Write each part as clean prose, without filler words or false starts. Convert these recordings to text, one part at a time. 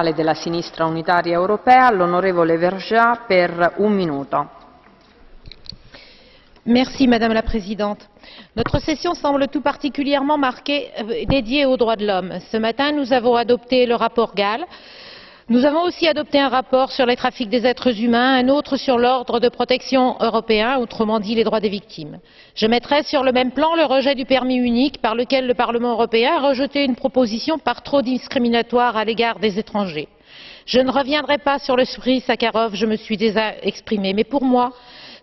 della Sinistra Unitaria Europea, l'onorevole Vergiat per un minuto. Merci Madame la Présidente. Notre session semble tout particulièrement dédiée aux droits de l'homme. Ce matin, nous avons adopté le rapport Gahn. Nous avons aussi adopté un rapport sur les trafics des êtres humains, un autre sur l'ordre de protection européen, autrement dit les droits des victimes. Je mettrai sur le même plan le rejet du permis unique par lequel le Parlement européen a rejeté une proposition par trop discriminatoire à l'égard des étrangers. Je ne reviendrai pas sur le prix Sakharov, je me suis déjà exprimée, mais pour moi,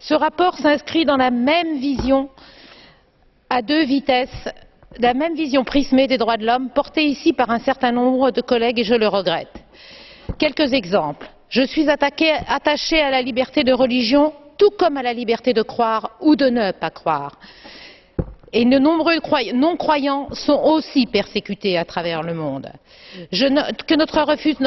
ce rapport s'inscrit dans la même vision à deux vitesses, la même vision prismée des droits de l'homme portée ici par un certain nombre de collègues et je le regrette. Quelques exemples. Je suis attachée à la liberté de religion, tout comme à la liberté de croire ou de ne pas croire. Et de nombreux non-croyants sont aussi persécutés à travers le monde. Je note que notre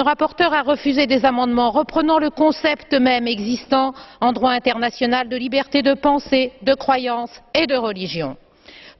rapporteur a refusé des amendements reprenant le concept même existant en droit international de liberté de pensée, de croyance et de religion.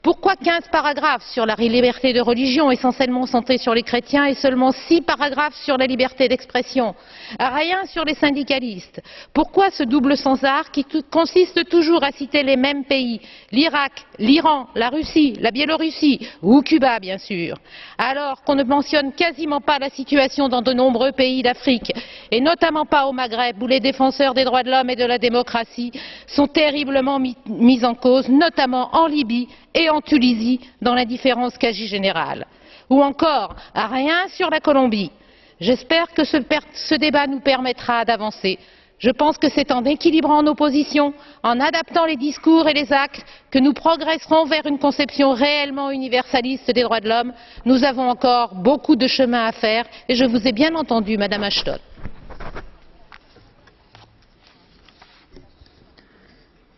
Pourquoi 15 paragraphes sur la liberté de religion, essentiellement centrés sur les chrétiens, et seulement 6 paragraphes sur la liberté d'expression? Rien sur les syndicalistes. Pourquoi ce double sans-art qui consiste toujours à citer les mêmes pays, l'Irak, l'Iran, la Russie, la Biélorussie ou Cuba, bien sûr, alors qu'on ne mentionne quasiment pas la situation dans de nombreux pays d'Afrique, et notamment pas au Maghreb, où les défenseurs des droits de l'homme et de la démocratie sont terriblement mis en cause, notamment en Libye et en Tunisie, dans l'indifférence quasi générale. Ou encore, rien sur la Colombie. J'espère que ce débat nous permettra d'avancer. Je pense que c'est en équilibrant nos positions, en adaptant les discours et les actes, que nous progresserons vers une conception réellement universaliste des droits de l'homme. Nous avons encore beaucoup de chemin à faire et je vous ai bien entendu, Madame Ashton.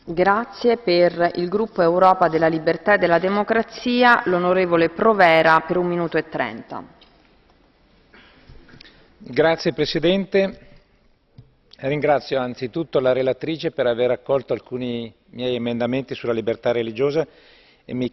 Grazie. Per il gruppo Europa della Libertà e della Democrazia, l'onorevole Provera per 1 minuto e 30. Grazie Presidente. Ringrazio anzitutto la relatrice per aver accolto alcuni miei emendamenti sulla libertà religiosa e mi